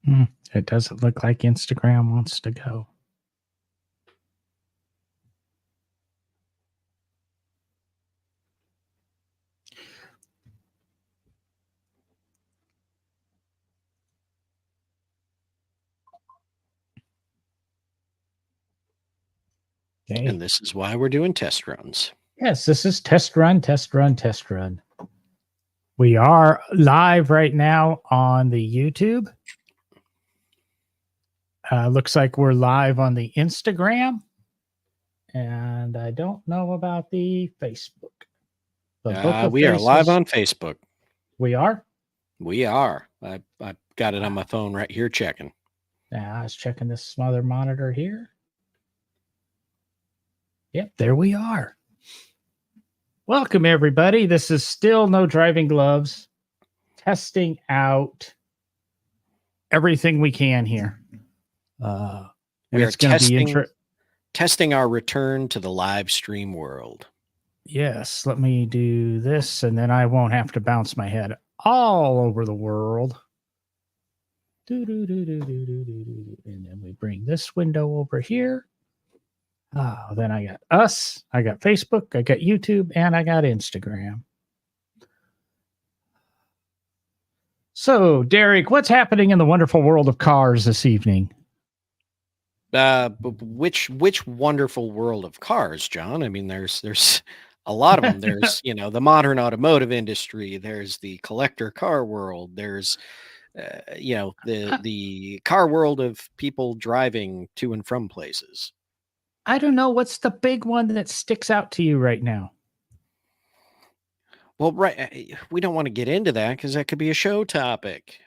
It doesn't look like Instagram wants to go. Okay. And this is why we're doing test runs. Yes, this is test run, test run, test run. We are live right now on the YouTube. Looks like we're live on the Instagram. And I don't know about the Facebook. We are live on Facebook. We are? We are. I got it on my phone right here checking. I was checking this other monitor here. Yep, there we are. Welcome, everybody. This is still No Driving Gloves. Testing out everything we can here. We are testing our return to the live stream world. Yes, let me do this, and then I won't have to bounce my head all over the world. And then we bring this window over here. Then I got us, I got Facebook, I got YouTube, and I got Instagram. So, Derek, what's happening in the wonderful world of cars this evening? Which wonderful world of cars, John? I mean, there's a lot of them. There's, the modern automotive industry. There's the collector car world. There's, the car world of people driving to and from places. I don't know. What's the big one that sticks out to you right now? Well, right. We don't want to get into that because that could be a show topic.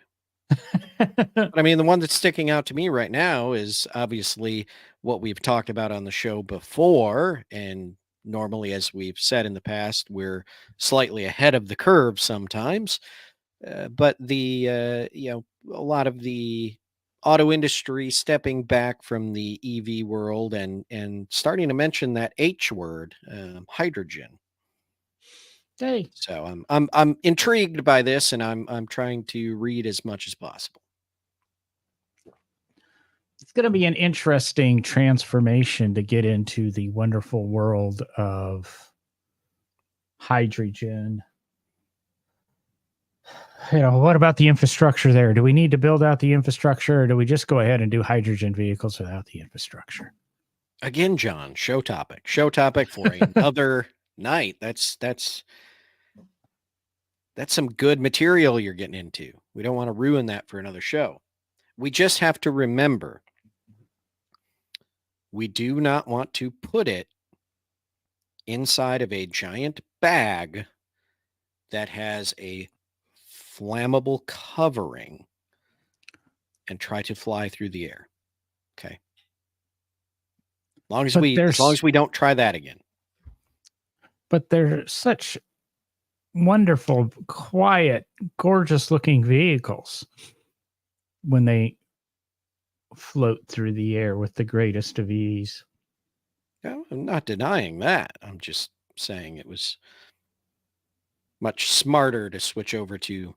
But I mean, the one that's sticking out to me right now is obviously what we've talked about on the show before. And normally, as we've said in the past, we're slightly ahead of the curve sometimes. But a lot of the auto industry stepping back from the EV world and starting to mention that H word, hydrogen. Hey. So I'm intrigued by this, and I'm trying to read as much as possible. It's going to be an interesting transformation to get into the wonderful world of hydrogen. What about the infrastructure there? Do we need to build out the infrastructure, or do we just go ahead and do hydrogen vehicles without the infrastructure? Again, John, show topic for another night. That's some good material you're getting into. We don't want to ruin that for another show. We just have to remember, we do not want to put it inside of a giant bag that has a flammable covering and try to fly through the air. Okay. As long as we don't try that again. But they're such wonderful, quiet, gorgeous looking vehicles when they float through the air with the greatest of ease. No, I'm not denying that. I'm just saying it was much smarter to switch over to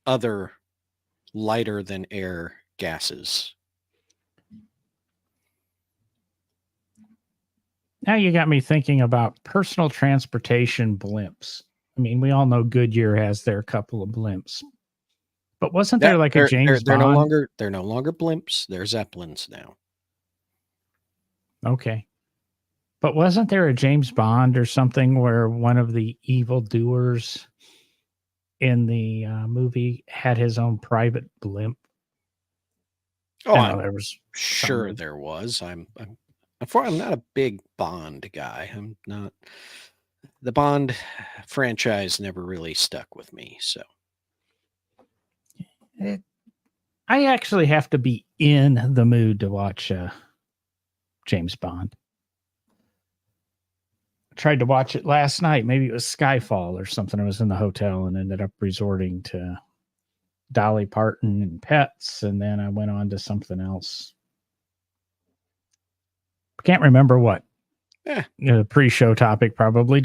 other lighter than air gases. Now you got me thinking about personal transportation blimps. I mean, we all know Goodyear has their couple of blimps. But wasn't there like a James Bond? They're no longer blimps. They're Zeppelins now. Okay. But wasn't there a James Bond or something where one of the evildoers in the movie had his own private blimp? Oh, there was. I'm not a big Bond guy. I'm not. The Bond franchise never really stuck with me, so. I actually have to be in the mood to watch James Bond. I tried to watch it last night. Maybe it was Skyfall or something. I was in the hotel and ended up resorting to Dolly Parton and Pets, and then I went on to something else. I can't remember what. The pre-show topic probably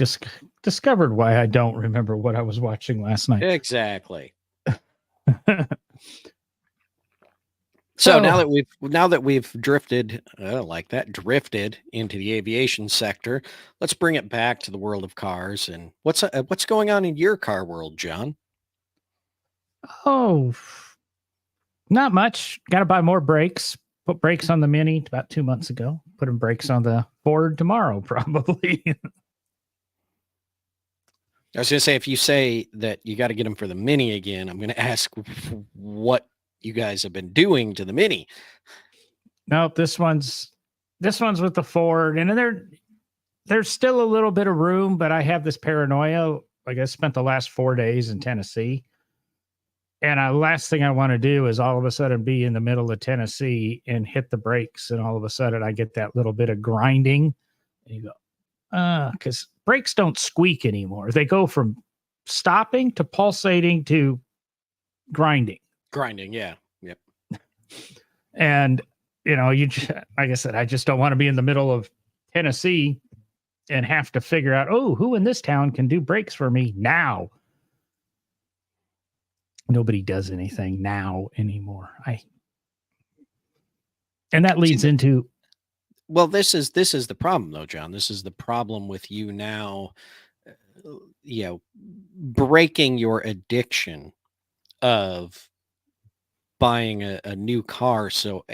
discovered why I don't remember what I was watching last night. Exactly. So now that we've drifted, like that, drifted into the aviation sector, let's bring it back to the world of cars. And what's going on in your car world, John? Oh, not much. Got to buy more brakes. Put brakes on the Mini about 2 months ago. Putting brakes on the Ford tomorrow, probably. I was going to say, if you say that you got to get them for the Mini again, I'm going to ask what you guys have been doing to the Mini. Nope, this one's with the Ford, and there's still a little bit of room, but I have this paranoia. Like, I spent the last 4 days in Tennessee, and the last thing I want to do is all of a sudden be in the middle of Tennessee and hit the brakes, and all of a sudden I get that little bit of grinding. And you go, because brakes don't squeak anymore. They go from stopping to pulsating to grinding. Grinding, yeah. Yep. And, like I said, I just don't want to be in the middle of Tennessee and have to figure out, who in this town can do brakes for me now? Nobody does anything now anymore. And that leads into. Well, this is the problem, though, John. This is the problem with you now, breaking your addiction of buying a new car so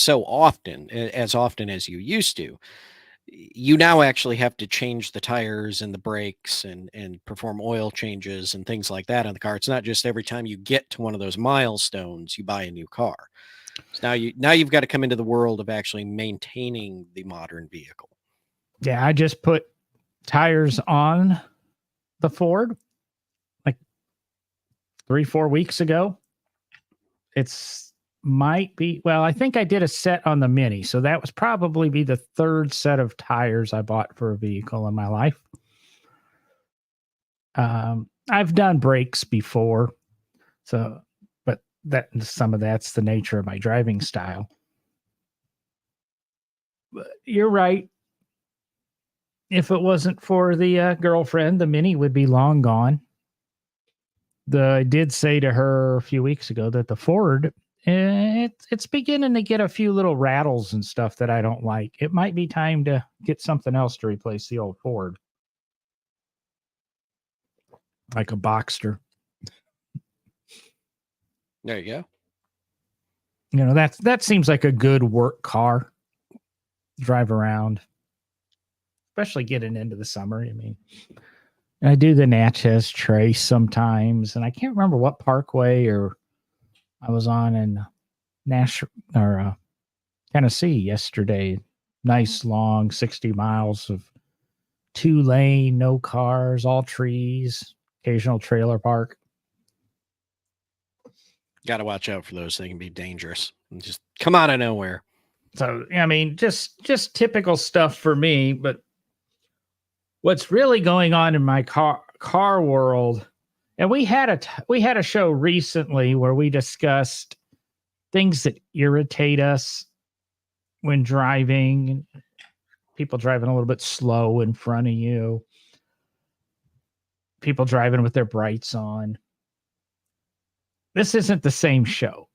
often, as often as you used to. You now actually have to change the tires and the brakes and perform oil changes and things like that on the car. It's not just every time you get to one of those milestones, you buy a new car. So now you've got to come into the world of actually maintaining the modern vehicle. Yeah, I just put tires on the Ford like 3-4 weeks ago. I think I did a set on the Mini. So that was probably be the third set of tires I bought for a vehicle in my life. I've done brakes before. But some of that's the nature of my driving style. But you're right. If it wasn't for the girlfriend, the Mini would be long gone. I did say to her a few weeks ago that the Ford, it's beginning to get a few little rattles and stuff that I don't like. It might be time to get something else to replace the old Ford. Like a Boxster. There you go. That seems like a good work car. Drive around. Especially getting into the summer. I mean, I do the Natchez Trace sometimes, and I can't remember what parkway I was on in Tennessee yesterday. Nice long 60 miles of 2-lane, no cars, all trees, occasional trailer park. Got to watch out for those. They can be dangerous and just come out of nowhere. So, I mean, just typical stuff for me. But what's really going on in my car world, and we had a show recently where we discussed things that irritate us when driving, people driving a little bit slow in front of you, people driving with their brights on. This isn't the same show.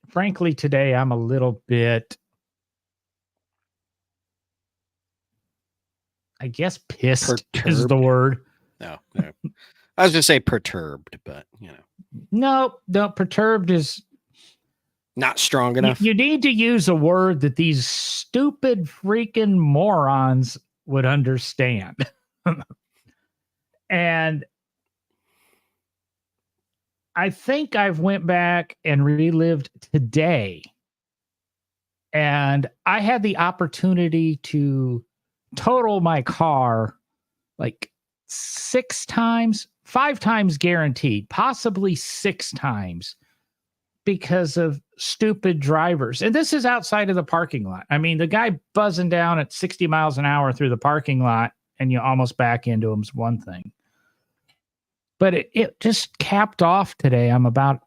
Frankly, today I'm a little bit, I guess, pissed is the word. No. I was going to say perturbed, but No, perturbed is not strong enough. You need to use a word that these stupid freaking morons would understand. And I think I've went back and relived today. And I had the opportunity to total my car like 6 times, 5 times guaranteed, possibly 6 times, because of stupid drivers. And this is outside of the parking lot. I mean, the guy buzzing down at 60 miles an hour through the parking lot and you almost back into him is one thing. But it just capped off today. I'm about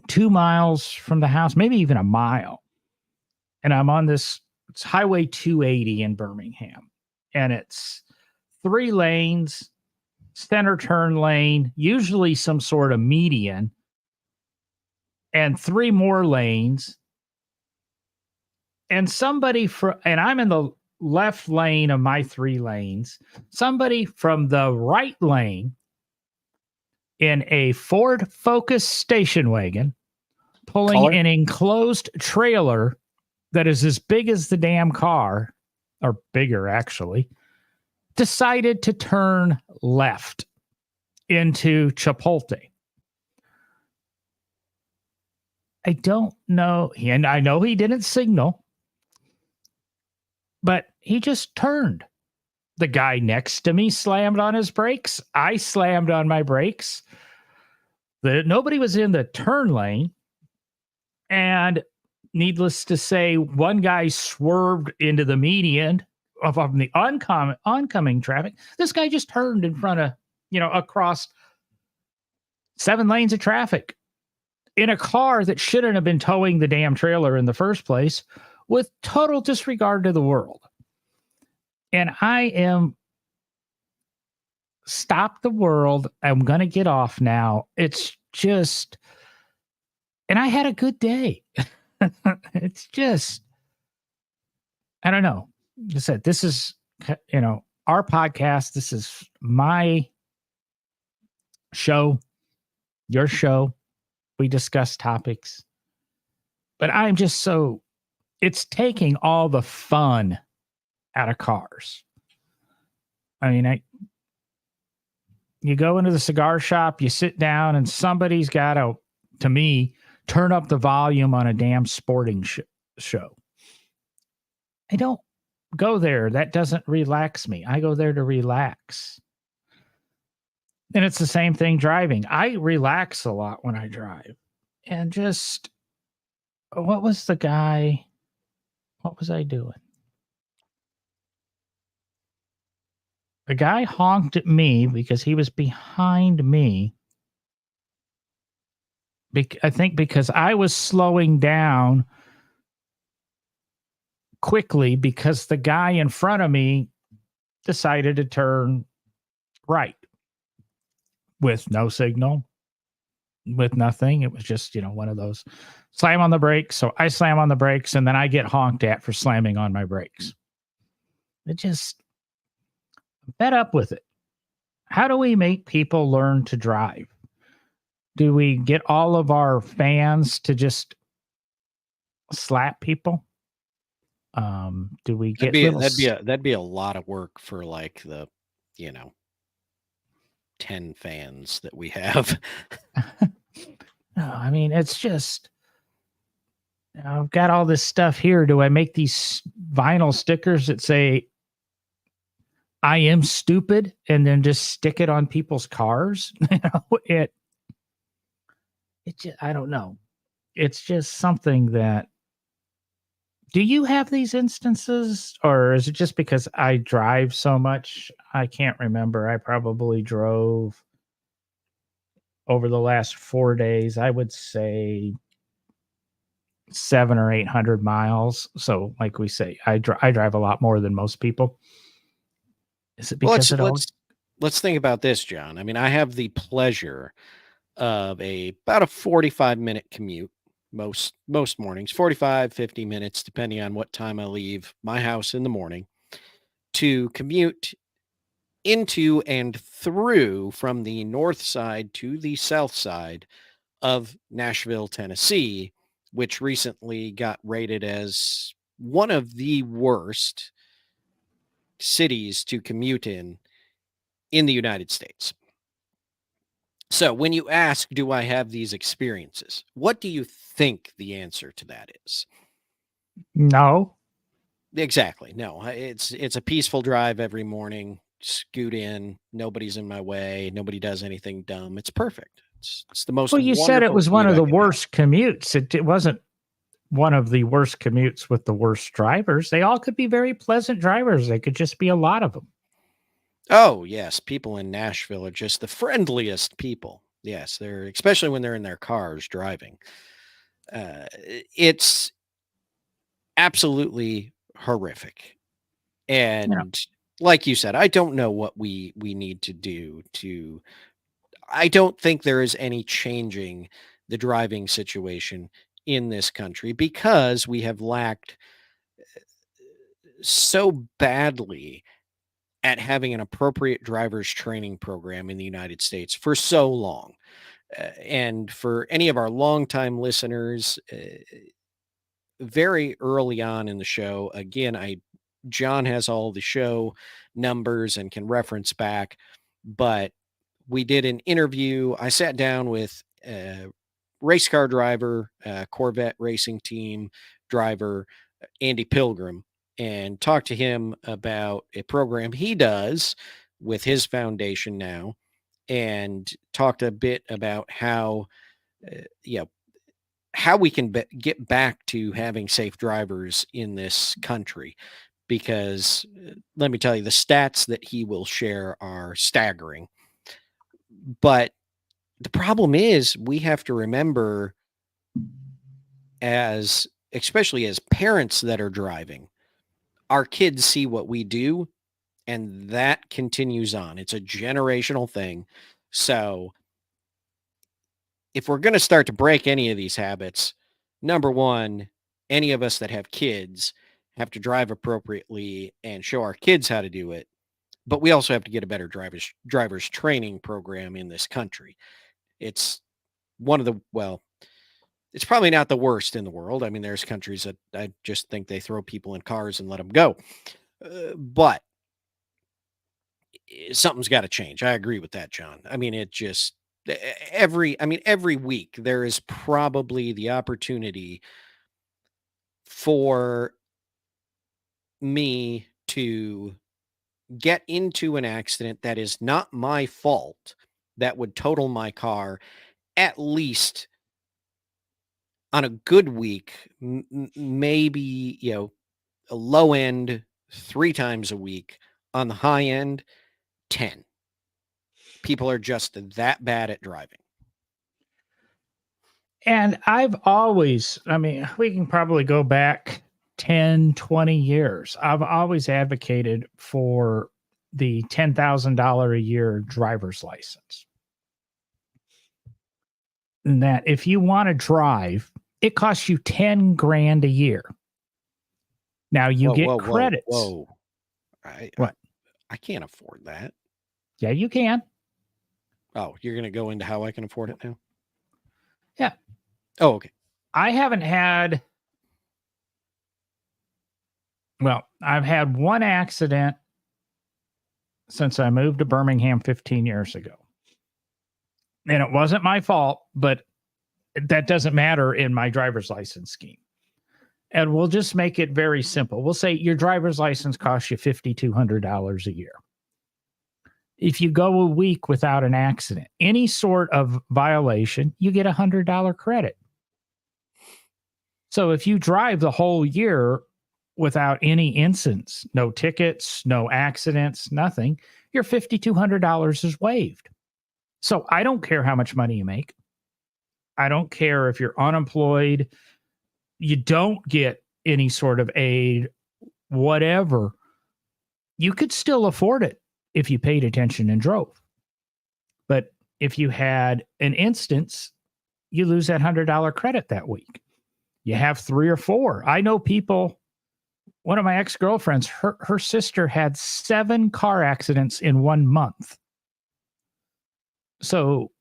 2 miles from the house, maybe even a mile. And I'm on it's Highway 280 in Birmingham. And it's 3 lanes, center turn lane, usually some sort of median. and 3 more lanes. And and I'm in the left lane of my 3 lanes. Somebody from the right lane in a Ford Focus station wagon pulling Color? an enclosed trailer that is as big as the damn car, or bigger actually, decided to turn left into Chipotle. I don't know, and I know he didn't signal, but he just turned. The guy next to me slammed on his brakes. I slammed on my brakes. Nobody was in the turn lane. And needless to say, one guy swerved into the median of the oncoming traffic. This guy just turned in front of, across 7 lanes of traffic in a car that shouldn't have been towing the damn trailer in the first place, with total disregard to the world. And I am stop the world. I'm going to get off now. It's just, and I had a good day. It's just, I don't know. Like I said, this is, our podcast. This is my show, your show. We discuss topics, but I'm just so, it's taking all the fun out of cars. I mean, you go into the cigar shop, you sit down, and somebody's got to me, turn up the volume on a damn sporting show. I don't go there. That doesn't relax me. I go there to relax. And it's the same thing driving. I relax a lot when I drive. And just, what was I doing? The guy honked at me because he was behind me. I think because I was slowing down quickly because the guy in front of me decided to turn right with no signal, with nothing. It was just, one of those slam on the brakes. So I slam on the brakes and then I get honked at for slamming on my brakes. It just, I'm fed up with it. How do we make people learn to drive? Do we get all of our fans to just slap people? Do we get that'd be a lot of work for like the 10 fans that we have. No, I mean, it's just, I've got all this stuff here. Do I make these vinyl stickers that say I am stupid and then just stick it on people's cars? It just, I don't know. It's just something that, do you have these instances, or is it just because I drive so much? I can't remember. I probably drove over the last 4 days, I would say 700 or 800 miles. So like we say, I drive a lot more than most people. Is it because let's think about this, John. I mean, I have the pleasure of about a 45-minute commute most mornings, 45, 50 minutes, depending on what time I leave my house in the morning, to commute into and through from the north side to the south side of Nashville, Tennessee, which recently got rated as one of the worst cities to commute in the United States. So when you ask, do I have these experiences? What do you think the answer to that is? No. Exactly. No, it's a peaceful drive every morning. Scoot in. Nobody's in my way. Nobody does anything dumb. It's perfect. It's the most. Well, you said it was one of the worst commutes. It wasn't one of the worst commutes with the worst drivers. They all could be very pleasant drivers. They could just be a lot of them. Oh, yes. People in Nashville are just the friendliest people. Yes, they're, especially when they're in their cars driving. It's absolutely horrific. And like you said, I don't know what we need to do to, I don't think there is any changing the driving situation in this country because we have lacked so badly at having an appropriate driver's training program in the United States for so long. And for any of our longtime listeners, very early on in the show, again, John has all the show numbers and can reference back, but we did an interview. I sat down with a race car driver, Corvette racing team driver, Andy Pilgrim, and talked to him about a program he does with his foundation now, and talked a bit about how, how we can get back to having safe drivers in this country. Because let me tell you, the stats that he will share are staggering. But the problem is we have to remember, especially as parents that are driving, our kids see what we do, and that continues on. It's a generational thing. So if we're going to start to break any of these habits, number one, any of us that have kids have to drive appropriately and show our kids how to do it. But we also have to get a better driver's training program in this country. It's one of the, well, it's probably not the worst in the world. I mean, there's countries that I just think they throw people in cars and let them go. But something's got to change. I agree with that, John. I mean, every week there is probably the opportunity for me to get into an accident that is not my fault, that would total my car, at least on a good week, maybe, a low end 3 times a week, on the high end 10. People are just that bad at driving. And I've always, we can probably go back 10, 20 years. I've always advocated for the $10,000 a year driver's license. And that if you want to drive, it costs you 10 grand a year. Now you get credits. Whoa. What? I can't afford that. Yeah, you can. Oh, you're going to go into how I can afford it now? Yeah. Oh, okay. I've had one accident since I moved to Birmingham 15 years ago. And it wasn't my fault, but that doesn't matter in my driver's license scheme. And we'll just make it very simple. We'll say your driver's license costs you $5,200 a year. If you go a week without an accident, any sort of violation, you get $100 credit. So if you drive the whole year without any incidents, no tickets, no accidents, nothing, your $5,200 is waived. So I don't care how much money you make. I don't care if you're unemployed, you don't get any sort of aid, whatever. You could still afford it if you paid attention and drove. But if you had an instance, you lose that $100 credit that week. You have 3 or 4. I know people, one of my ex-girlfriends, her sister had 7 car accidents in 1 month. So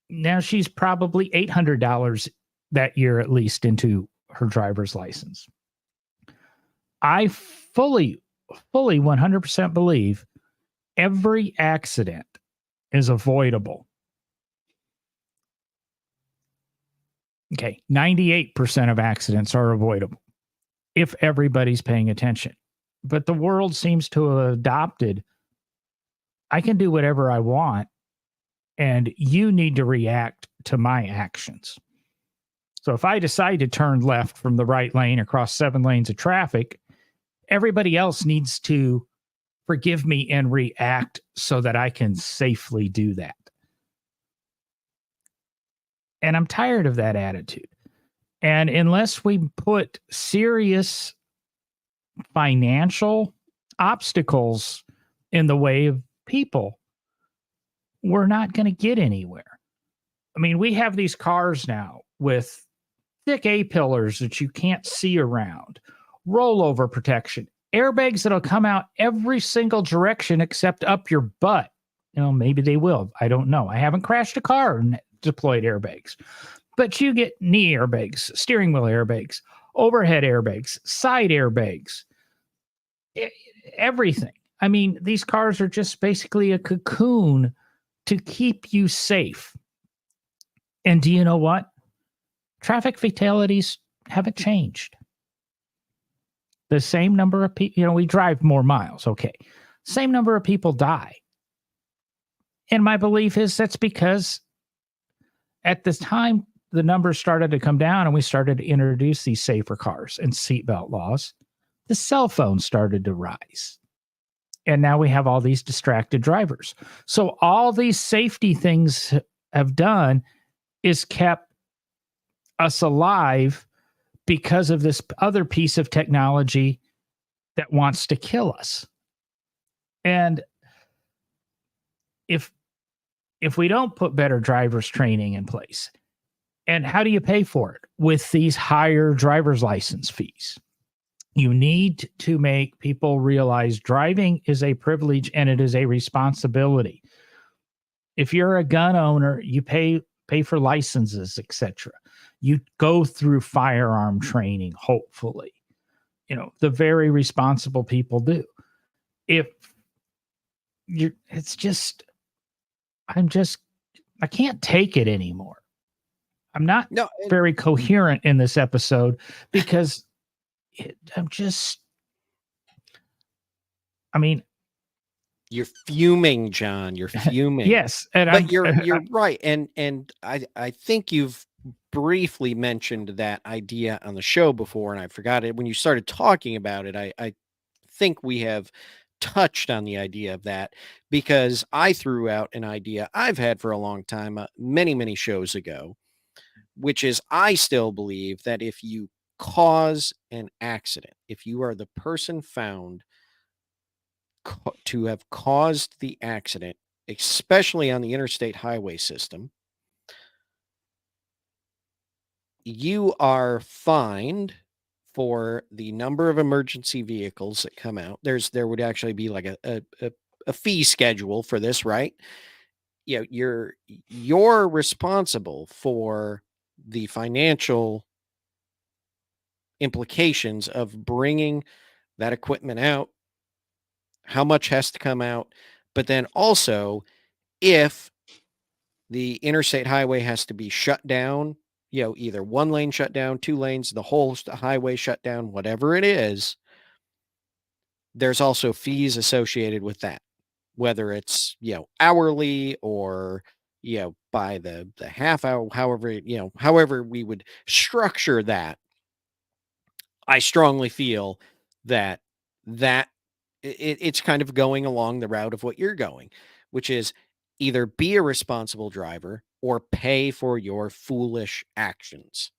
now she's probably $800 that year at least into her driver's license. I fully 100% believe every accident is avoidable. Okay, 98% of accidents are avoidable if everybody's paying attention. But the world seems to have adopted, I can do whatever I want, and you need to react to my actions. So if I decide to turn left from the right lane across 7 lanes of traffic, everybody else needs to forgive me and react so that I can safely do that. And I'm tired of that attitude. And unless we put serious financial obstacles in the way of people, we're not going to get anywhere. I mean, we have these cars now with thick A-pillars that you can't see around, rollover protection, airbags that'll come out every single direction except up your butt. Maybe they will. I don't know. I haven't crashed a car and deployed airbags. But you get knee airbags, steering wheel airbags, overhead airbags, side airbags, everything. I mean, these cars are just basically a cocoon to keep you safe. And do you know what? Traffic fatalities haven't changed. The same number of people, we drive more miles. Okay. Same number of people die. And my belief is that's because at this time, the numbers started to come down and we started to introduce these safer cars and seatbelt laws. The cell phone started to rise. And now we have all these distracted drivers. So all these safety things have done is kept us alive because of this other piece of technology that wants to kill us. And if we don't put better drivers training in place, and how do you pay for it? With these higher driver's license fees. You need to make people realize driving is a privilege and it is a responsibility. If you're a gun owner, you pay for licenses, etc. You go through firearm training, hopefully. The very responsible people do. I can't take it anymore. I'm not very coherent in this episode because you're fuming, John. You're fuming. Yes, but you're right, and I think you've briefly mentioned that idea on the show before, and I forgot it when you started talking about it. I think we have touched on the idea of that because I threw out an idea I've had for a long time, many shows ago, which is I still believe that if you cause an accident, if you are the person found to have caused the accident, especially on the interstate highway system, you are fined for the number of emergency vehicles that come out. There would actually be like a fee schedule for this, right? You're responsible for the financial implications of bringing that equipment out, how much has to come out, but then also if the interstate highway has to be shut down, either one lane shut down, two lanes, the whole highway shut down, whatever it is, there's also fees associated with that, whether it's, hourly or, by the half hour, however we would structure that. I strongly feel that it's kind of going along the route of what you're going, which is either be a responsible driver or pay for your foolish actions.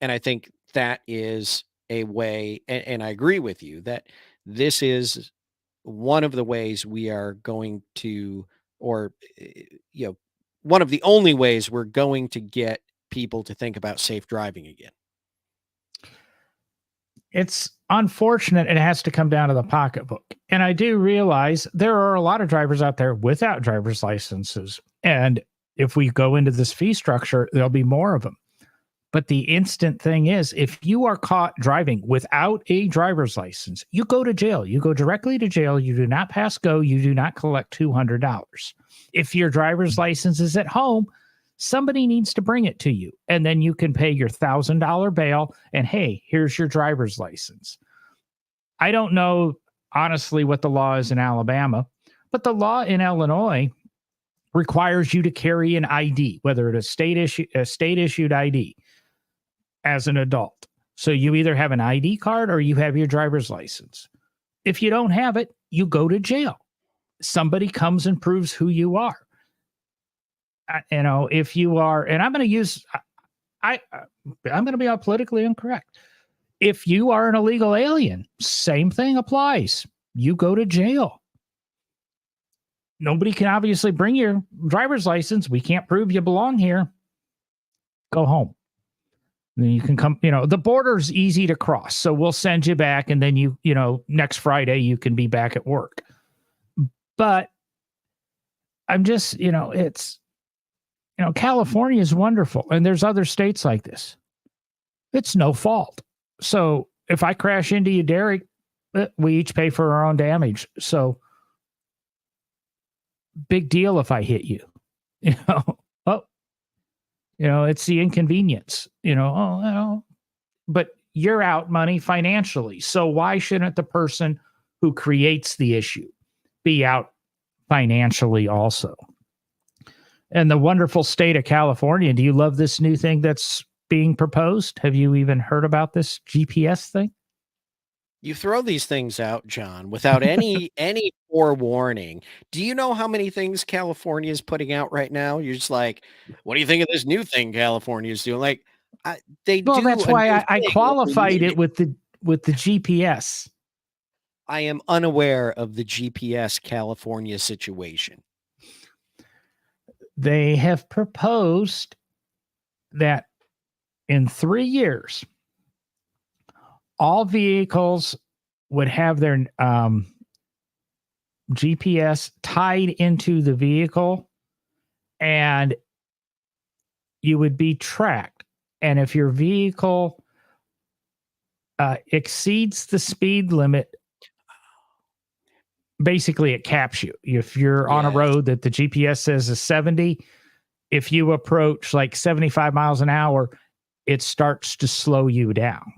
And I think that is a way, and I agree with you that this is one of the ways we are going to, or, one of the only ways we're going to get people to think about safe driving again. It's unfortunate it has to come down to the pocketbook. And I do realize there are a lot of drivers out there without driver's licenses. And if we go into this fee structure, there'll be more of them. But the instant thing is, if you are caught driving without a driver's license, you go to jail. You go directly to jail. You do not pass go. You do not collect $200. If your driver's license is at home, somebody needs to bring it to you. And then you can pay your $1,000 bail. And hey, here's your driver's license. I don't know, honestly, what the law is in Alabama, but the law in Illinois requires you to carry an ID, whether it's a state issued ID, as an adult. So you either have an ID card or you have your driver's license. If you don't have it, you go to jail. Somebody comes and proves who you are. If you are, and I'm going to be politically incorrect. If you are an illegal alien, same thing applies. You go to jail. nobody can obviously bring your driver's license. We can't prove you belong here. Go home. Then you can come, the border's easy to cross. So we'll send you back. And then next Friday, you can be back at work. But I'm just, California is wonderful. And there's other states like this. It's no fault. So if I crash into you, Derek, we each pay for our own damage. So big deal if I hit you, it's the inconvenience, but you're out money financially. So why shouldn't the person who creates the issue be out financially also? And the wonderful state of California, do you love this new thing that's being proposed? Have you even heard about this GPS thing? You throw these things out, John, without any forewarning. Do you know how many things California is putting out right now? You're just like, what do you think of this new thing California is doing? Like, they well, do. That's a why new I thing qualified every it with the GPS. I am unaware of the GPS California situation. They have proposed that in 3 years, all vehicles would have their GPS tied into the vehicle, and you would be tracked. And if your vehicle exceeds the speed limit, basically it caps you. If you're on a road that the GPS says is 70, if you approach like 75 miles an hour, it starts to slow you down.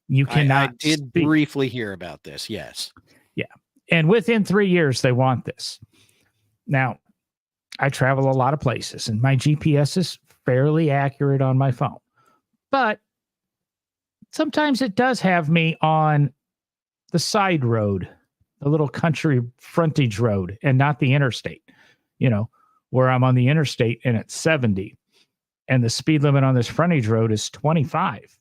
You cannot. I did briefly hear about this. Yes. Yeah. And within 3 years, they want this. Now, I travel a lot of places and my GPS is fairly accurate on my phone, but sometimes it does have me on the side road, the little country frontage road, and not the interstate, where I'm on the interstate and it's 70 and the speed limit on this frontage road is 25.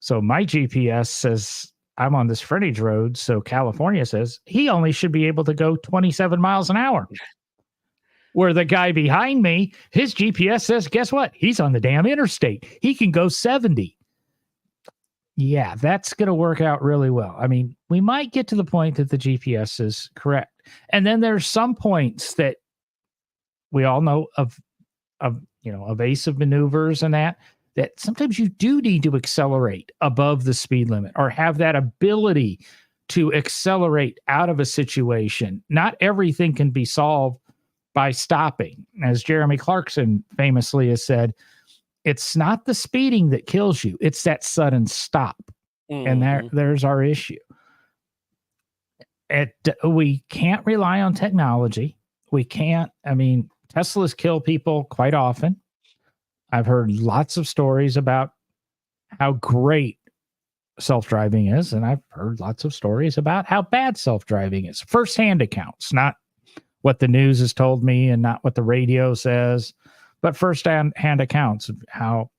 So my GPS says I'm on this frontage road. So California says he only should be able to go 27 miles an hour. Where the guy behind me, his GPS says, guess what? He's on the damn interstate. He can go 70. Yeah, that's going to work out really well. I mean, we might get to the point that the GPS is correct. And then there's some points that we all know of evasive maneuvers and that sometimes you do need to accelerate above the speed limit or have that ability to accelerate out of a situation. Not everything can be solved by stopping. As Jeremy Clarkson famously has said, it's not the speeding that kills you. It's that sudden stop. Mm-hmm. And there's our issue. We can't rely on technology. We can't. I mean, Teslas kill people quite often. I've heard lots of stories about how great self-driving is, and I've heard lots of stories about how bad self-driving is. First-hand accounts, not what the news has told me and not what the radio says, but first-hand accounts of how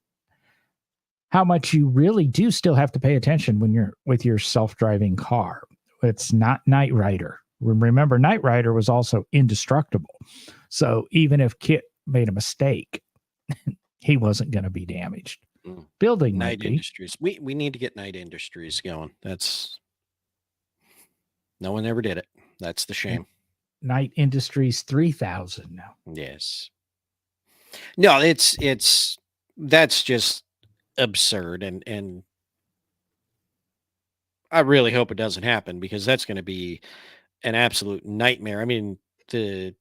much you really do still have to pay attention when you're with your self-driving car. It's not Knight Rider. Remember, Knight Rider was also indestructible. So even if Kit made a mistake, he wasn't going to be damaged. Building Knight Industries. We need to get Knight Industries going. No one ever did it. That's the shame. Knight Industries 3000 now. Yes. No, that's just absurd, and I really hope it doesn't happen because that's going to be an absolute nightmare. I mean, the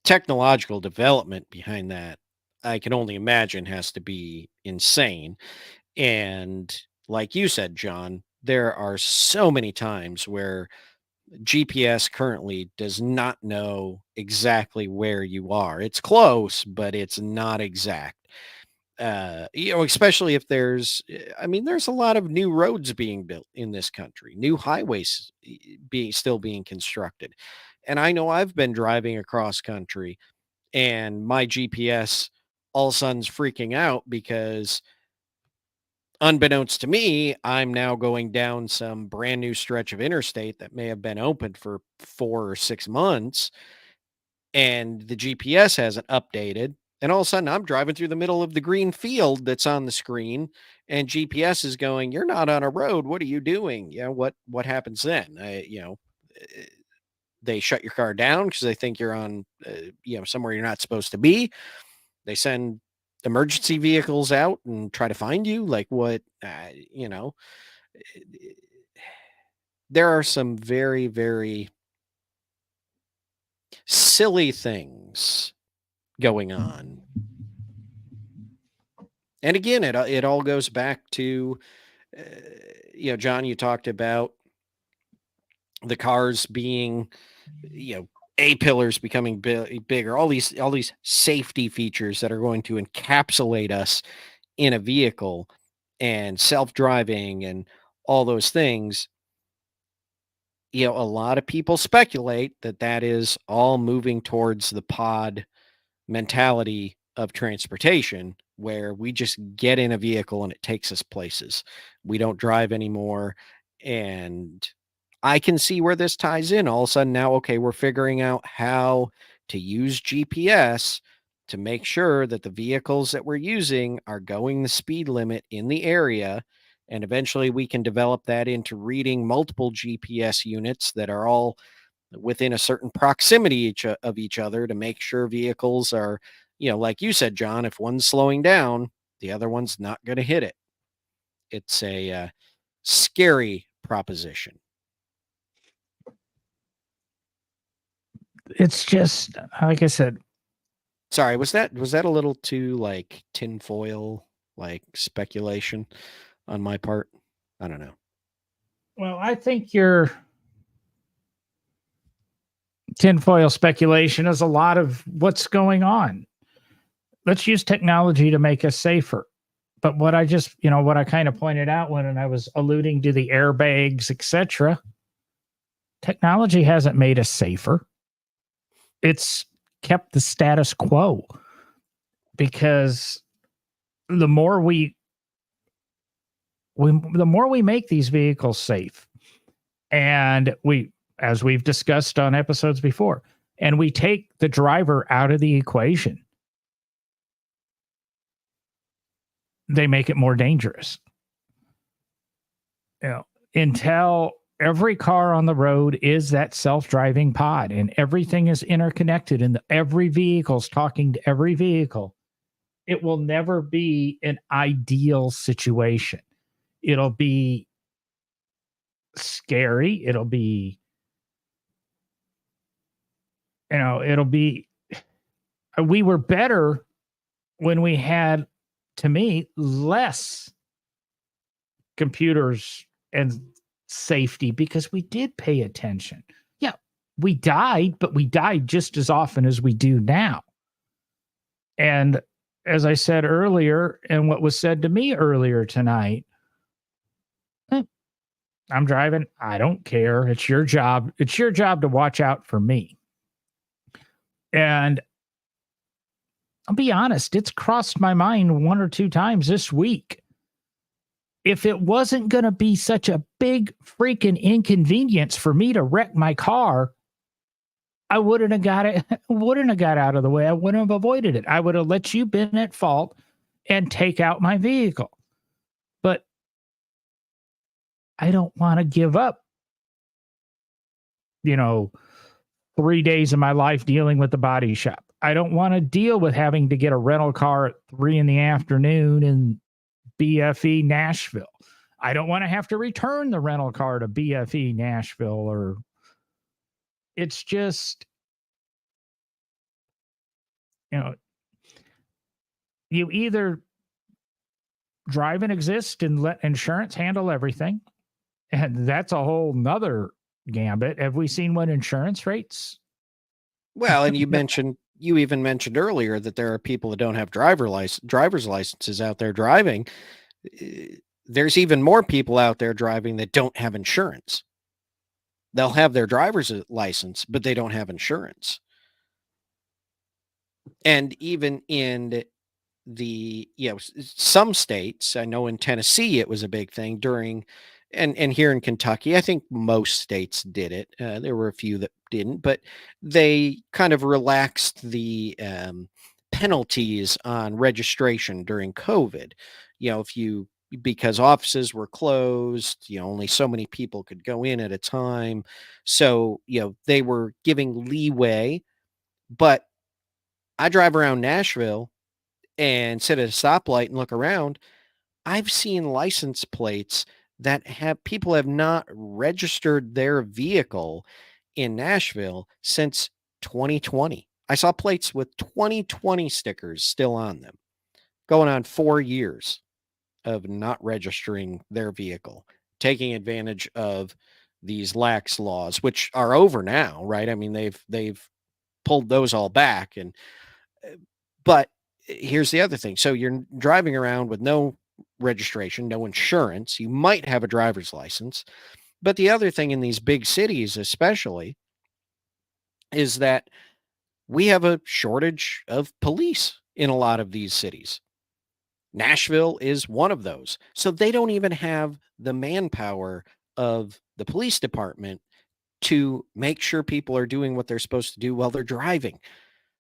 technological development behind that, I can only imagine, has to be insane. And like you said, John, there are so many times where GPS currently does not know exactly where you are. It's close, but it's not exact. Especially if there's a lot of new roads being built in this country, new highways still being constructed. And I know I've been driving across country and my GPS all of a sudden's freaking out because unbeknownst to me, I'm now going down some brand new stretch of interstate that may have been open for 4 or 6 months. and the GPS hasn't updated. And all of a sudden, I'm driving through the middle of the green field that's on the screen, and GPS is going, "You're not on a road. What are you doing?" Yeah, what happens then? They shut your car down because they think you're on, somewhere you're not supposed to be. They send emergency vehicles out and try to find you. Like what? There are some very, very silly things going on. And again, it all goes back to, John, you talked about the cars being, A-pillars becoming bigger, all these safety features that are going to encapsulate us in a vehicle, and self-driving and all those things. A lot of people speculate that that is all moving towards the pod mentality of transportation, where we just get in a vehicle and it takes us places. We don't drive anymore. And I can see where this ties in. All of a sudden now, okay, we're figuring out how to use GPS to make sure that the vehicles that we're using are going the speed limit in the area. And eventually we can develop that into reading multiple GPS units that are all within a certain proximity of each other, to make sure vehicles are, like you said, John, if one's slowing down, the other one's not going to hit it. It's a scary proposition. It's just, like I said. Sorry, was that a little too like tinfoil, like speculation on my part? I don't know. Well, I think your tinfoil speculation is a lot of what's going on. Let's use technology to make us safer. But what I kind of pointed out when I was alluding to the airbags, etc., technology hasn't made us safer. It's kept the status quo, because the more we make these vehicles safe, and as we've discussed on episodes before, and we take the driver out of the equation, they make it more dangerous. Until every car on the road is that self-driving pod, and everything is interconnected, and every vehicle's talking to every vehicle, it will never be an ideal situation. It'll be scary. It'll be, we were better when we had, to me, less computers and safety, because we did pay attention. Yeah, we died, but we died just as often as we do now. And as I said earlier, and what was said to me earlier tonight, I'm driving. I don't care. It's your job. It's your job to watch out for me. And I'll be honest, it's crossed my mind one or two times this week. If it wasn't going to be such a big freaking inconvenience for me to wreck my car, I wouldn't have got out of the way. I wouldn't have avoided it. I would have let you been at fault and take out my vehicle. But I don't want to give up, 3 days of my life dealing with the body shop. I don't want to deal with having to get a rental car at 3 p.m. in BFE Nashville. I don't want to have to return the rental car to BFE Nashville, or it's just, you either drive and exist and let insurance handle everything. And that's a whole nother gambit. Have we seen what insurance rates? Well, and you even mentioned earlier that there are people that don't have driver's licenses out there driving. There's even more people out there driving that don't have insurance. They'll have their driver's license, but they don't have insurance. And even in the, some states, I know in Tennessee, it was a big thing during, and here in Kentucky, I think most states did it. There were a few that didn't, but they kind of relaxed the penalties on registration during COVID. If you because offices were closed, only so many people could go in at a time. So, they were giving leeway. But I drive around Nashville and sit at a stoplight and look around. I've seen license plates that have not registered their vehicle in Nashville since 2020. I saw plates with 2020 stickers still on them, going on 4 years of not registering their vehicle, taking advantage of these lax laws, which are over now, right? I mean, they've pulled those all back, but here's the other thing. So you're driving around with no registration, no insurance. You might have a driver's license, but the other thing in these big cities, especially, is that we have a shortage of police in a lot of these cities. Nashville is one of those. So they don't even have the manpower of the police department to make sure people are doing what they're supposed to do while they're driving.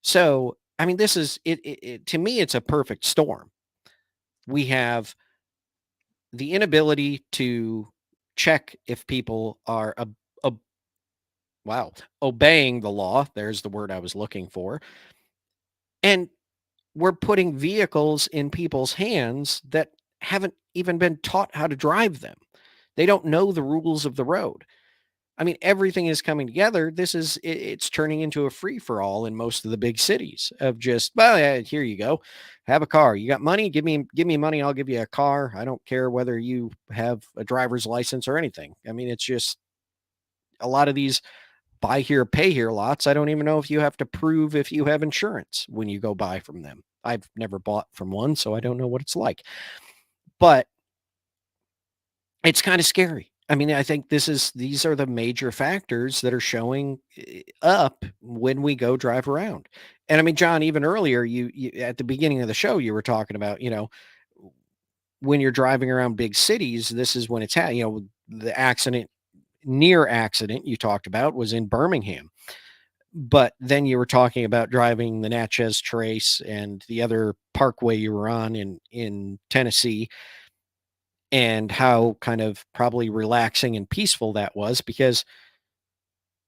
So, I mean, this is to me, it's a perfect storm. We have the inability to check if people are obeying the law. There's the word I was looking for. And we're putting vehicles in people's hands that haven't even been taught how to drive them. They don't know the rules of the road. I mean, everything is coming together. It's turning into a free for all in most of the big cities of just, well, yeah, here you go. Have a car. You got money? Give me money. I'll give you a car. I don't care whether you have a driver's license or anything. I mean, it's just a lot of these buy here, pay here lots. I don't even know if you have to prove if you have insurance when you go buy from them. I've never bought from one, so I don't know what it's like. But it's kind of scary. I mean, I think these are the major factors that are showing up when we go drive around. And I mean, John, even earlier, you at the beginning of the show, you were talking about, when you're driving around big cities, this is when it's the near accident you talked about was in Birmingham. But then you were talking about driving the Natchez Trace and the other parkway you were on in Tennessee, and how kind of probably relaxing and peaceful that was, because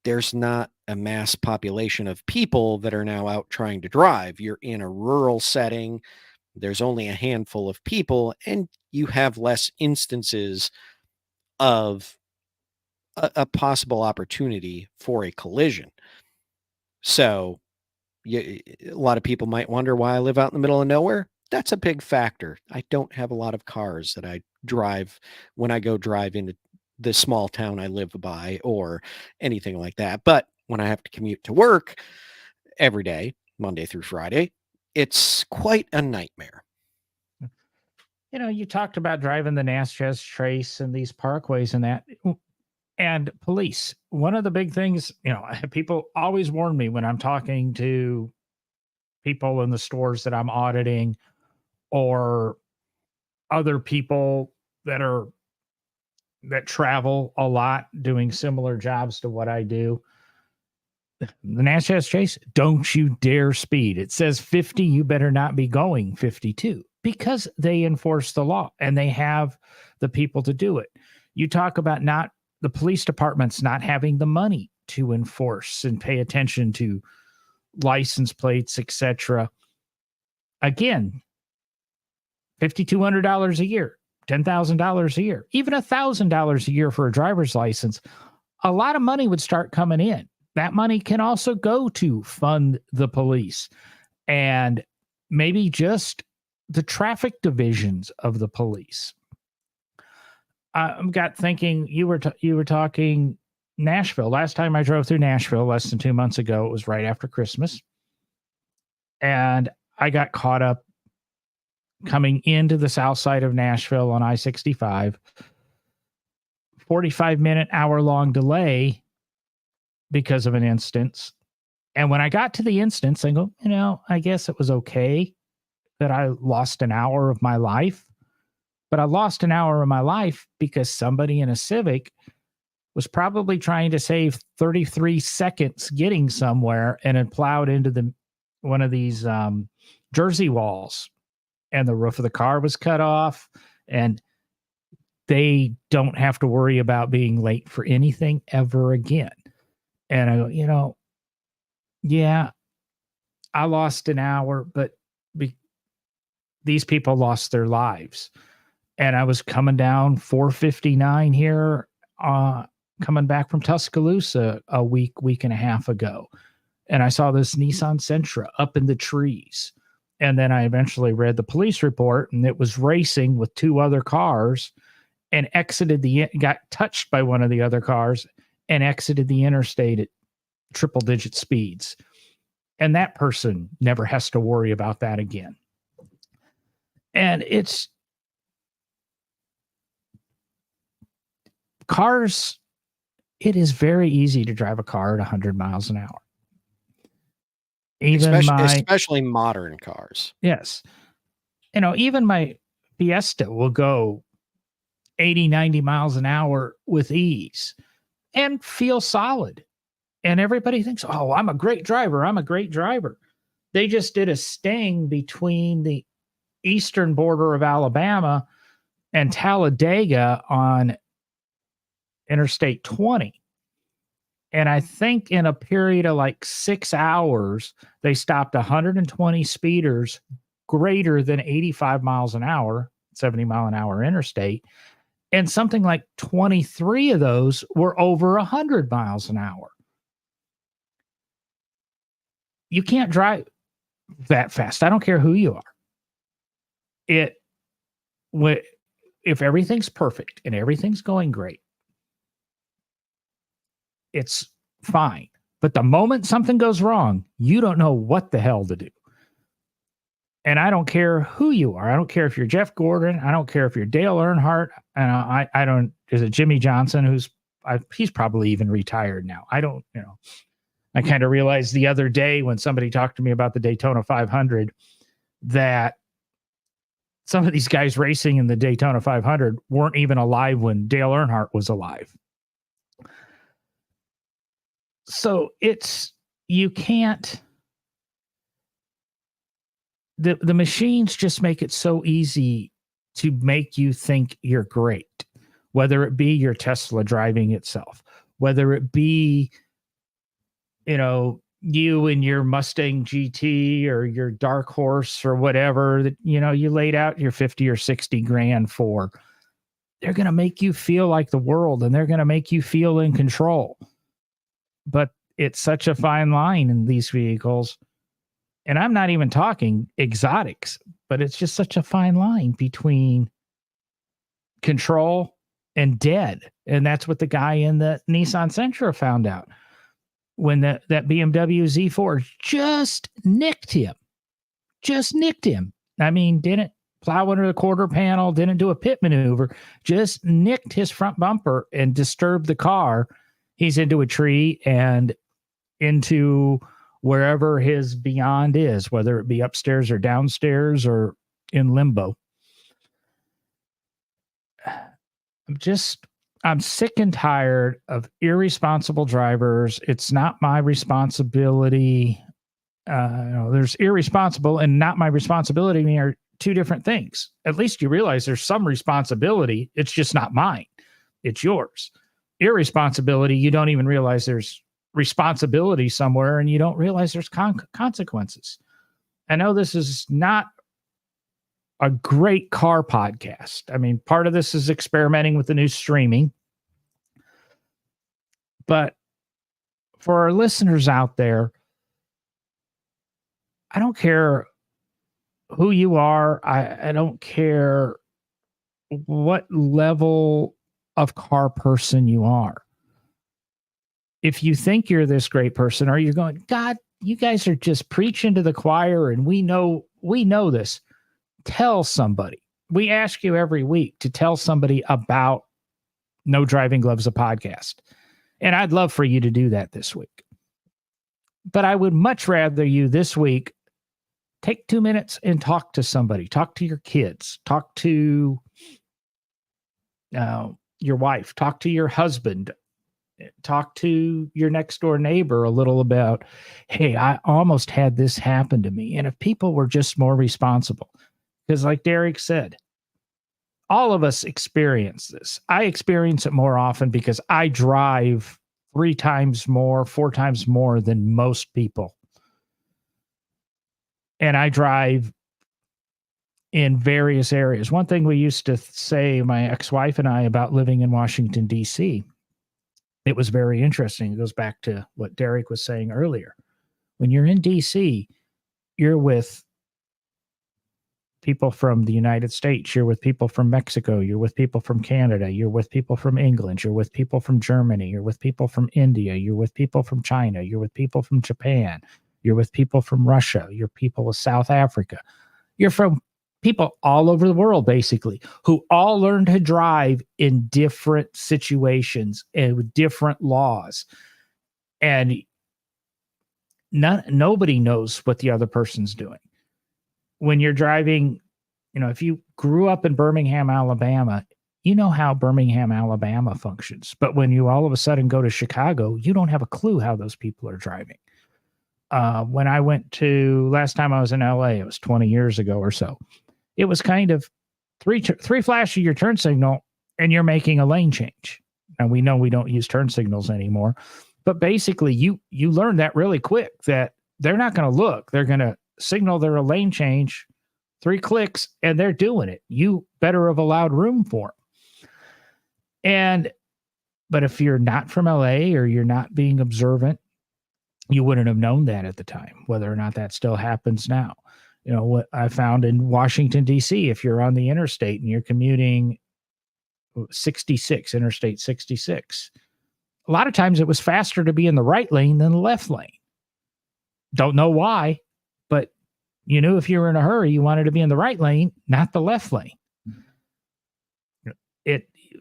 there's not a mass population of people that are now out trying to drive. You're in a rural setting. There's only a handful of people, and you have less instances of a possible opportunity for a collision. So a lot of people might wonder why I live out in the middle of nowhere. That's a big factor. I don't have a lot of cars that I drive when I go drive into the small town I live by or anything like that. But when I have to commute to work every day, Monday through Friday, it's quite a nightmare. You talked about driving the Natchez Trace and these parkways and that. And police. One of the big things, people always warn me when I'm talking to people in the stores that I'm auditing or other people that travel a lot doing similar jobs to what I do. The Natchez Trace, don't you dare speed. It says 50, you better not be going 52, because they enforce the law and they have the people to do it. You talk about the police departments not having the money to enforce and pay attention to license plates, etc. Again, $5,200 a year, $10,000 a year, even $1,000 a year for a driver's license. A lot of money would start coming in. That money can also go to fund the police and maybe just the traffic divisions of the police. I got thinking, you were talking Nashville. Last time I drove through Nashville, less than 2 months ago, it was right after Christmas. And I got caught up coming into the south side of Nashville on I-65. 45-minute, hour-long delay because of an instance. And when I got to the instance, I go, I guess it was okay that I lost an hour of my life. But I lost an hour of my life because somebody in a Civic was probably trying to save 33 seconds getting somewhere and had plowed into one of these Jersey walls, and the roof of the car was cut off, and they don't have to worry about being late for anything ever again. And I go, yeah, I lost an hour, but these people lost their lives. And I was coming down 459 here, coming back from Tuscaloosa a week and a half ago. And I saw this Nissan Sentra up in the trees. And then I eventually read the police report, and it was racing with two other cars and got touched by one of the other cars and exited the interstate at triple digit speeds. And that person never has to worry about that again. And it's cars. It is very easy to drive a car at 100 miles an hour. Especially modern cars. Yes. Even my Fiesta will go 80, 90 miles an hour with ease and feel solid. And everybody thinks, oh, I'm a great driver. I'm a great driver. They just did a sting between the eastern border of Alabama and Talladega on Interstate 20. And I think in a period of like 6 hours, they stopped 120 speeders greater than 85 miles an hour, 70 mile an hour interstate. And something like 23 of those were over 100 miles an hour. You can't drive that fast. I don't care who you are. If everything's perfect and everything's going great, it's fine. But the moment something goes wrong, you don't know what the hell to do. And I don't care who you are. I don't care if you're Jeff Gordon. I don't care if you're Dale Earnhardt. And I don't, is it Jimmy Johnson, he's probably even retired now. I don't, I kind of realized the other day when somebody talked to me about the Daytona 500 that some of these guys racing in the Daytona 500 weren't even alive when Dale Earnhardt was alive. So you can't, the machines just make it so easy to make you think you're great, whether it be your Tesla driving itself, whether it be, you and your Mustang GT or your Dark Horse or whatever that, you laid out your 50 or 60 grand for. They're going to make you feel like the world, and they're going to make you feel in control. But it's such a fine line in these vehicles. And I'm not even talking exotics, but it's just such a fine line between control and dead. And that's what the guy in the Nissan Sentra found out when that BMW Z4 just nicked him. I mean, didn't plow under the quarter panel, didn't do a pit maneuver, just nicked his front bumper and disturbed the car. He's into a tree and into wherever his beyond is, whether it be upstairs or downstairs or in limbo. I'm sick and tired of irresponsible drivers. It's not my responsibility. There's irresponsible and not my responsibility. I mean, are two different things. At least you realize there's some responsibility. It's just not mine. It's yours. Irresponsibility, you don't even realize there's responsibility somewhere, and you don't realize there's consequences. I know this is not a great car podcast. I mean, part of this is experimenting with the new streaming. But for our listeners out there, I don't care who you are. I don't care what level of car person you are. If you think you're this great person, or you're going, God, you guys are just preaching to the choir, and we know this. Tell somebody. We ask you every week to tell somebody about No Driving Gloves, a podcast. And I'd love for you to do that this week. But I would much rather you this week take 2 minutes and talk to somebody. Talk to your kids. Talk to your wife. Talk to your husband. Talk to your next door neighbor a little about, hey, I almost had this happen to me. And if people were just more responsible, because like Derek said, all of us experience this. I experience it more often because I drive 3 times more, 4 times more than most people. And I drive in various areas. One thing we used to say, my ex-wife and I, about living in Washington, D.C., it was very interesting. It goes back to what Derek was saying earlier. When you're in D.C., you're with people from the United States, you're with people from Mexico, you're with people from Canada, you're with people from England, you're with people from Germany, you're with people from India, you're with people from China, you're with people from Japan, you're with people from Russia, you're people with South Africa. You're from people all over the world, basically, who all learn to drive in different situations and with different laws. And nobody knows what the other person's doing. When you're driving, if you grew up in Birmingham, Alabama, you know how Birmingham, Alabama functions. But when you all of a sudden go to Chicago, you don't have a clue how those people are driving. When I went to, last time I was in LA, it was 20 years ago or so. It was kind of three flash of your turn signal and you're making a lane change. Now we know we don't use turn signals anymore, but basically you learn that really quick, that they're not going to look. They're going to signal they're a lane change, 3 clicks, and they're doing it. You better have allowed room for them. But if you're not from LA or you're not being observant, you wouldn't have known that at the time, whether or not that still happens now. What I found in Washington, D.C., if you're on the interstate and you're commuting 66, Interstate 66, a lot of times it was faster to be in the right lane than the left lane. Don't know why, but you knew if you were in a hurry, you wanted to be in the right lane, not the left lane.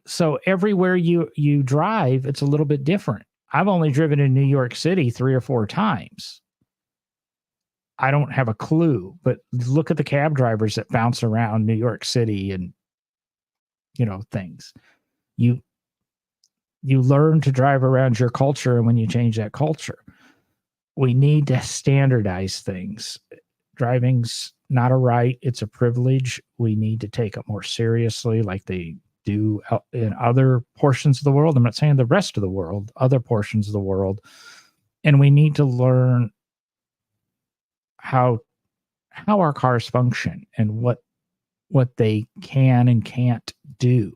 So everywhere you drive, it's a little bit different. I've only driven in New York City 3 or 4 times. I don't have a clue, but look at the cab drivers that bounce around New York City and, things. You learn to drive around your culture, and when you change that culture, we need to standardize things. Driving's not a right, it's a privilege. We need to take it more seriously like they do in other portions of the world. I'm not saying the rest of the world, other portions of the world. And we need to learn how our cars function and what they can and can't do.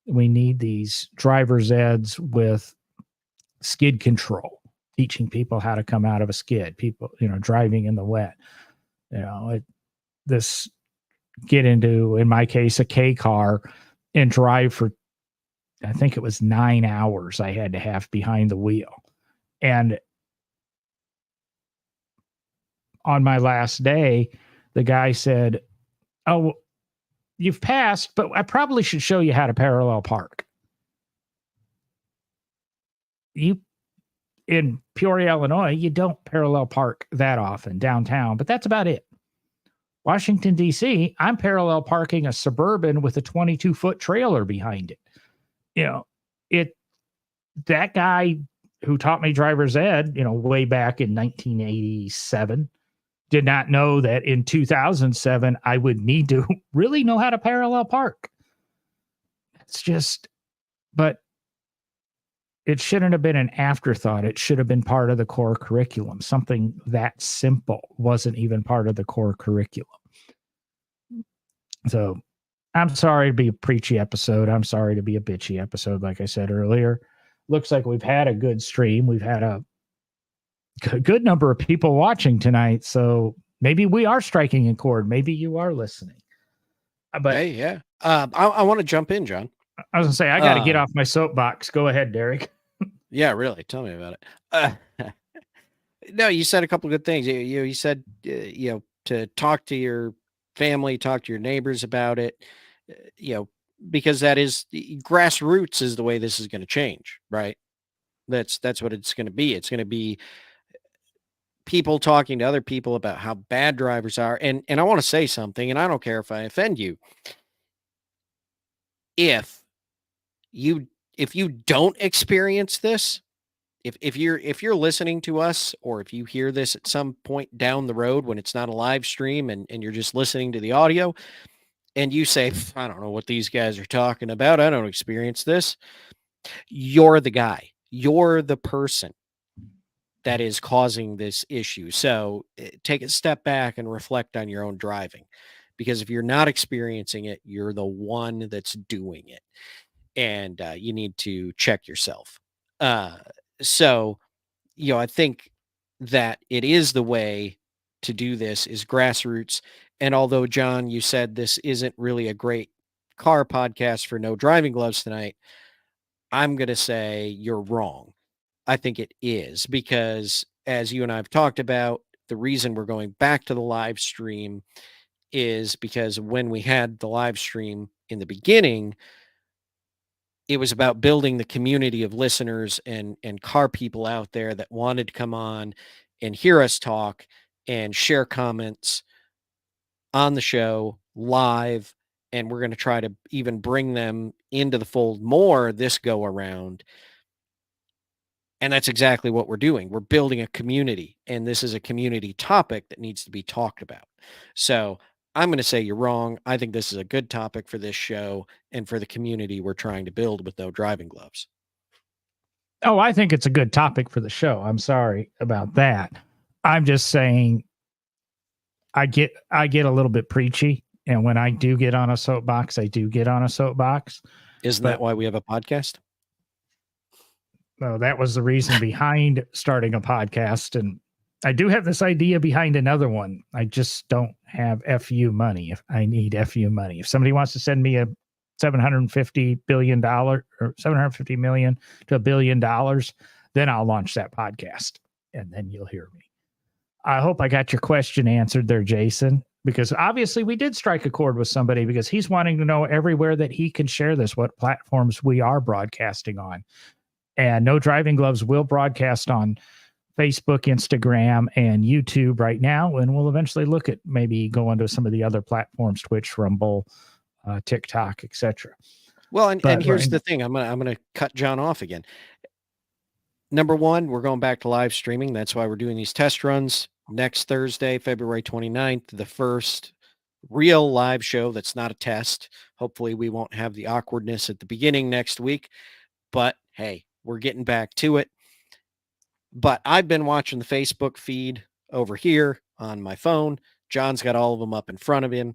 We need these driver's eds with skid control, teaching people how to come out of a skid, people, driving in the wet, this get into, in my case, a K car and drive for, I think it was 9 hours I had to have behind the wheel. And on my last day, the guy said, "Oh, you've passed, but I probably should show you how to parallel park." In Peoria, Illinois, you don't parallel park that often downtown, but that's about it. Washington, D.C., I'm parallel parking a Suburban with a 22-foot trailer behind it. That guy who taught me driver's ed, way back in 1987, did not know that in 2007, I would need to really know how to parallel park. It's just, but it shouldn't have been an afterthought. It should have been part of the core curriculum. Something that simple wasn't even part of the core curriculum. So I'm sorry to be a preachy episode. I'm sorry to be a bitchy episode, like I said earlier. Looks like we've had a good stream. We've had a good number of people watching tonight. So maybe we are striking a chord. Maybe you are listening. But hey, yeah. I want to jump in, John. I was gonna say, I got to get off my soapbox. Go ahead, Derek. Yeah, really. Tell me about it. No, you said a couple of good things. You said, to talk to your family, talk to your neighbors about it, because that is grassroots is the way this is going to change, right? That's what it's going to be. It's going to be people talking to other people about how bad drivers are. And I want to say something, and I don't care if I offend you. If you if you don't experience this, if you're listening to us, or if you hear this at some point down the road when it's not a live stream and you're just listening to the audio, and you say, I don't know what these guys are talking about, I don't experience this, you're the guy. You're the person that is causing this issue. So take a step back and reflect on your own driving, because if you're not experiencing it, you're the one that's doing it, and you need to check yourself. So, I think that it is the way to do this is grassroots. And although, John, you said this isn't really a great car podcast for No Driving Gloves tonight, I'm going to say you're wrong. I think it is, because as you and I have talked about, the reason we're going back to the live stream is because when we had the live stream in the beginning, it was about building the community of listeners and car people out there that wanted to come on and hear us talk and share comments on the show live. And we're going to try to even bring them into the fold more this go around. And that's exactly what we're doing. We're building a community, and this is a community topic that needs to be talked about. So I'm going to say you're wrong. I think this is a good topic for this show and for the community we're trying to build with No Driving Gloves. Oh, I think it's a good topic for the show. I'm sorry about that. I'm just saying I get a little bit preachy, and when I do get on a soapbox, I do get on a soapbox. Isn't that why we have a podcast? No, that was the reason behind starting a podcast. And I do have this idea behind another one. I just don't have FU money. If I need FU money, if somebody wants to send me a $750 billion or $750 million to $1 billion, then I'll launch that podcast and then you'll hear me. I hope I got your question answered there, Jason, because obviously we did strike a chord with somebody, because he's wanting to know everywhere that he can share this, what platforms we are broadcasting on. And No Driving Gloves will broadcast on Facebook, Instagram, and YouTube right now. And we'll eventually look at maybe going to some of the other platforms, Twitch, Rumble, TikTok, etc. Well, and here's the thing. I'm gonna cut John off again. Number one, we're going back to live streaming. That's why we're doing these test runs next Thursday, February 29th, the first real live show that's not a test. Hopefully we won't have the awkwardness at the beginning next week, but hey, we're getting back to it. But I've been watching the Facebook feed over here on my phone. John's got all of them up in front of him.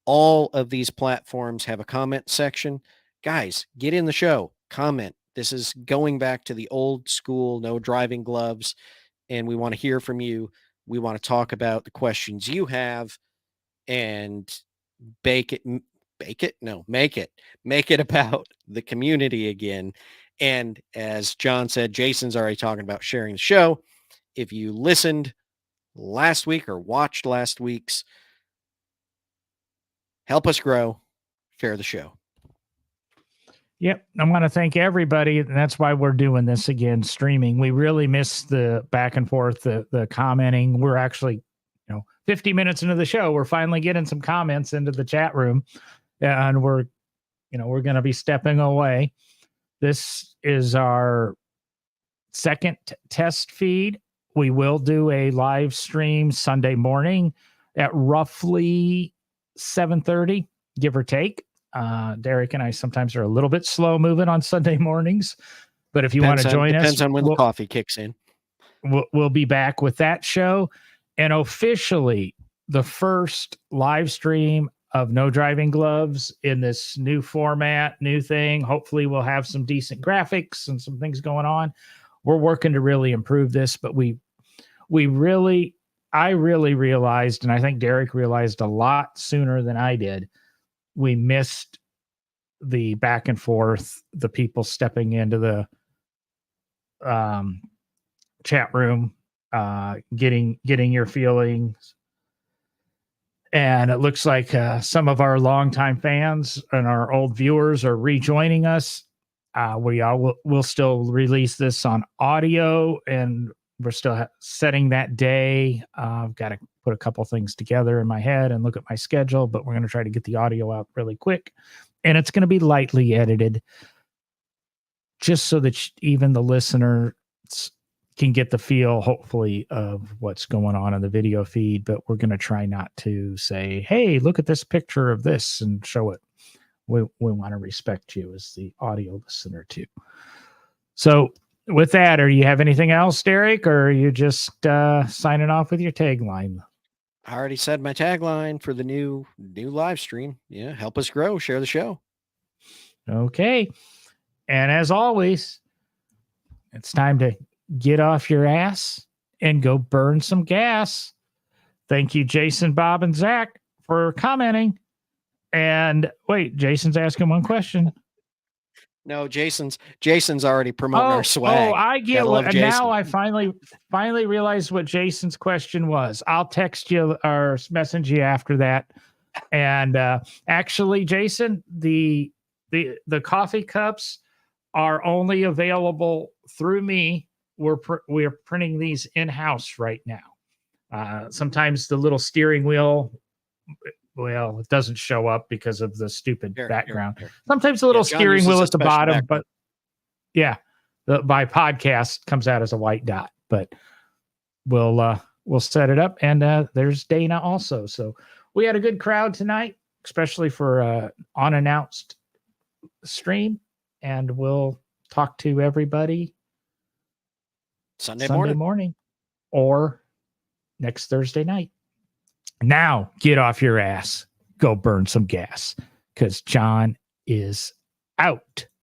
All of these platforms have a comment section. Guys, get in the show, comment. This is going back to the old school, No Driving Gloves, and we want to hear from you. We want to talk about the questions you have and make it about the community again. And as John said, Jason's already talking about sharing the show. If you listened last week or watched last week's, help us grow, share the show. Yep. I want to thank everybody. And that's why we're doing this again, streaming. We really miss the back and forth, the commenting. We're actually, 50 minutes into the show, we're finally getting some comments into the chat room, and we're going to be stepping away. This is our second test feed. We will do a live stream Sunday morning at roughly 7:30, give or take. Derek and I sometimes are a little bit slow moving on Sunday mornings, but if you want to join us, depends on when the coffee kicks in. We'll be back with that show, and officially the first live stream of No Driving Gloves in this new format, new thing. Hopefully we'll have some decent graphics and some things going on. We're working to really improve this, but I really realized, and I think Derek realized a lot sooner than I did, we missed the back and forth, the people stepping into the chat room, getting your feelings. And it looks like some of our longtime fans and our old viewers are rejoining us. We'll still release this on audio, and we're still setting that day. I've got to put a couple things together in my head and look at my schedule, but we're going to try to get the audio out really quick. And it's going to be lightly edited. just so that even the listener can get the feel, hopefully, of what's going on in the video feed. But we're going to try not to say, hey, look at this picture of this and show it. We want to respect you as the audio listener too. So with that, do you have anything else, Derek, or are you just signing off with your tagline? I already said my tagline for the new live stream. Yeah, help us grow, share the show. Okay. And as always, it's time to get off your ass and go burn some gas. Thank you, Jason, Bob, and Zach, for commenting. And wait, Jason's asking one question. No, Jason's already promoting our swag. Oh, I get Gotta love what. Jason. Now I finally realized what Jason's question was. I'll text you or message you after that. And actually, Jason, the coffee cups are only available through me. We're printing these in-house right now. Sometimes the little steering wheel, well, it doesn't show up because of the stupid background. Sometimes the little steering wheel at the bottom, background. But yeah, my podcast comes out as a white dot. But we'll set it up, and there's Dana also. So we had a good crowd tonight, especially for unannounced stream, and we'll talk to everybody Sunday morning or next Thursday night. Now get off your ass, go burn some gas, because John is out.